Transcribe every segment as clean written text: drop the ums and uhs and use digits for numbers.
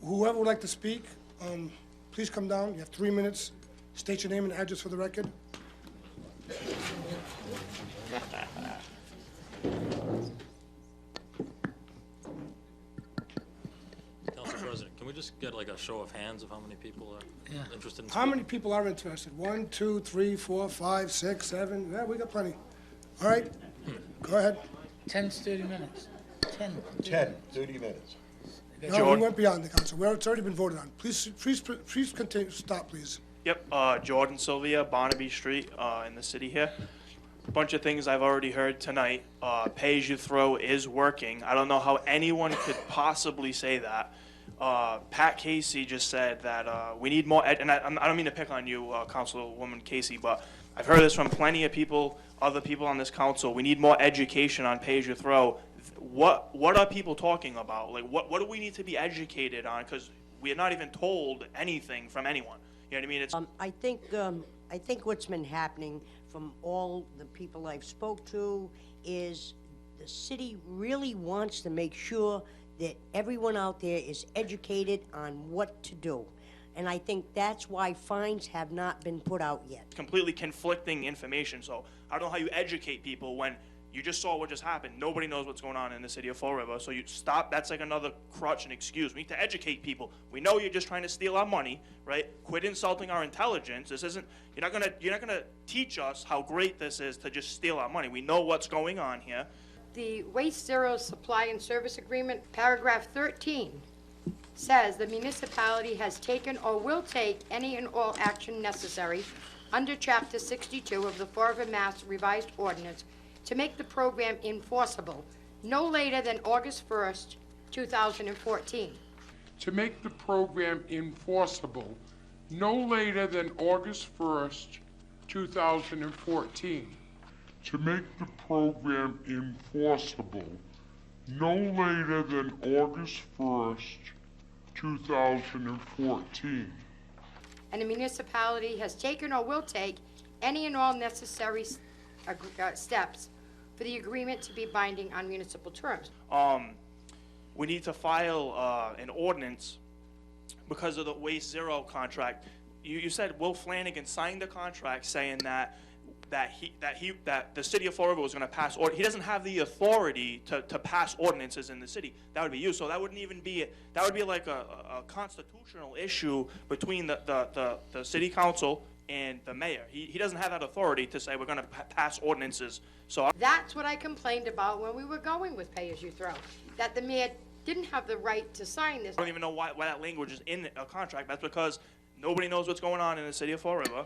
whoever would like to speak, please come down. You have 3 minutes. State your name and address for the record. Council President, can we just get like a show of hands of how many people are interested in speaking? How many people are interested? 1, 2, 3, 4, 5, 6, 7. Yeah, we got plenty. All right, go ahead. 10's 30 minutes. 30 minutes. No, we went beyond the council. It's already been voted on. Please continue. Stop, please. Yep, Jordan Silvia, Barnaby Street, in the city here. A bunch of things I've already heard tonight. Pay-as-you-throw is working. I don't know how anyone could possibly say that. Pat Casey just said that we need more, and I don't mean to pick on you, Councilwoman Casey, but I've heard this from plenty of people, other people on this council. We need more education on pay-as-you-throw. What are people talking about? Like, what do we need to be educated on? Because we are not even told anything from anyone. You know what I mean? It's I think what's been happening from all the people I've spoke to is the city really wants to make sure that everyone out there is educated on what to do. And I think that's why fines have not been put out yet. completely conflicting information. So I don't know how you educate people when you just saw what just happened. Nobody knows what's going on in the city of Fall River. So you stop. That's like another crutch and excuse. We need to educate people. We know you're just trying to steal our money, right? Quit insulting our intelligence. This isn't. You're not gonna teach us how great this is to just steal our money. We know what's going on here. The Waste Zero Supply and Service Agreement, paragraph 13, says the municipality has taken or will take any and all action necessary under Chapter 62 of the Fall River, Mass. Revised Ordinance to make the program enforceable no later than August 1st, 2014. To make the program enforceable no later than August 1st, 2014. To make the program enforceable no later than August 1st, 2014. And the municipality has taken or will take any and all necessary steps for the agreement to be binding on municipal terms. We need to file an ordinance because of the Waste Zero contract. You said Will Flanagan signed the contract saying that the city of Fall River was going to pass. He doesn't have the authority to pass ordinances in the city. That would be you. So that wouldn't even be. That would be like a constitutional issue between the city council and the mayor. He doesn't have that authority to say we're going to pass ordinances. So That's what I complained about when we were going with pay-as-you-throw, that the mayor didn't have the right to sign this. I don't even know why that language is in a contract. That's because nobody knows what's going on in the city of Fall River.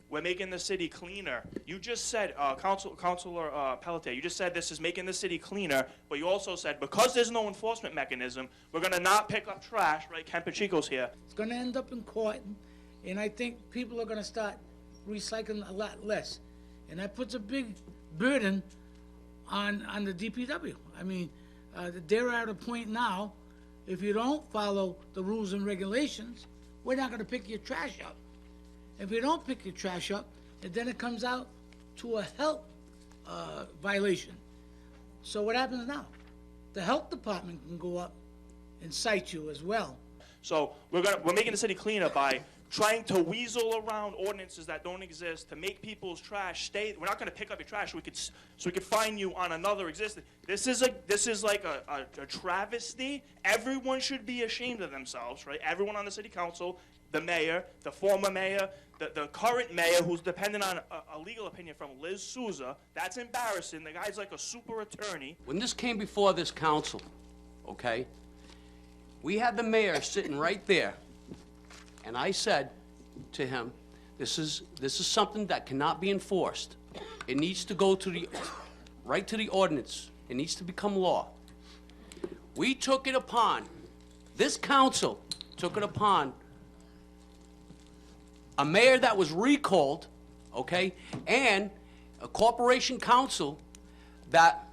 We're making the city cleaner. You just said, Councilor Pelletier, you just said this is making the city cleaner, but you also said because there's no enforcement mechanism, we're going to not pick up trash, right? Ken Pacheco's here. It's going to end up in court, and I think people are going to start recycling a lot less. And that puts a big burden on the DPW. I mean, they're at a point now, if you don't follow the rules and regulations, we're not going to pick your trash up. If you don't pick your trash up, and then it comes out to a health violation. So what happens now? The health department can go up and cite you as well. So we're making the city cleaner by trying to weasel around ordinances that don't exist to make people's trash stay. We're not going to pick up your trash. So we could fine you on another existing. This is like a travesty. Everyone should be ashamed of themselves, right? Everyone on the city council, the mayor, the former mayor, the current mayor who's dependent on a legal opinion from Liz Souza. That's embarrassing. The guy's like a super attorney. When this came before this council, okay, we had the mayor sitting right there, and I said to him, this is something that cannot be enforced. It needs to go to right to the ordinance. It needs to become law. We took it upon, this council took it upon a mayor that was recalled, okay, and a corporation council that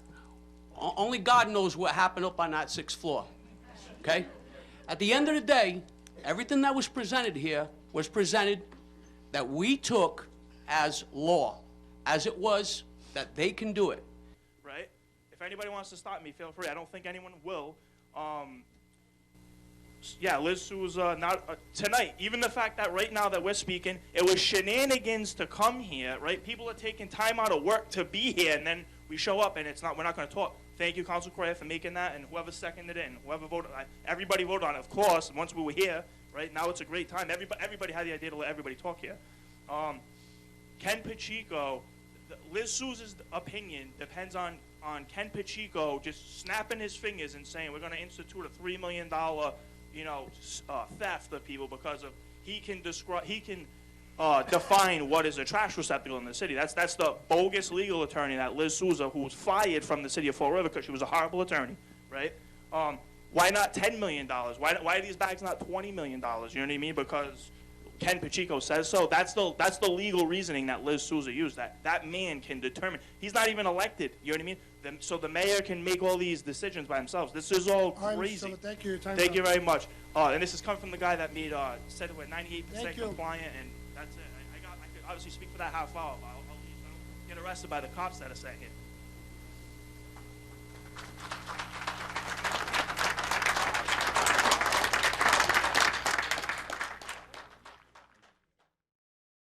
only God knows what happened up on that 6th floor, okay? At the end of the day, everything that was presented here was presented that we took as law, as it was that they can do it. Right? If anybody wants to stop me, feel free. I don't think anyone will. Yeah, Liz Souza, not, tonight, even the fact that right now that we're speaking, it was shenanigans to come here, right? People are taking time out of work to be here, and then we show up and we're not gonna talk. Thank you, Council Correa, for making that, and whoever seconded it, and whoever voted, everybody voted on it, of course, once we were here, right? Now it's a great time. Everybody had the idea to let everybody talk here. Ken Pacheco, Liz Souza's opinion depends on Ken Pacheco just snapping his fingers and saying, we're gonna institute a $3 million, theft of people because of, he can define what is a trash receptacle in the city. That's the bogus legal attorney that Liz Souza, who was fired from the city of Fall River because she was a horrible attorney, right? Why not $10 million? Why are these bags not $20 million? You know what I mean? Because Ken Pacheco says so. That's the legal reasoning that Liz Souza used. That man can determine. He's not even elected. You know what I mean? So the mayor can make all these decisions by themselves. This is all All right, Mr. crazy. Silva, thank you. Your time Thank is you up. very much. And this has come from the guy that said we're 98% Thank you. compliant, and that's it. I could obviously speak for that half hour. But I'll leave. I don't get arrested by the cops that are saying it.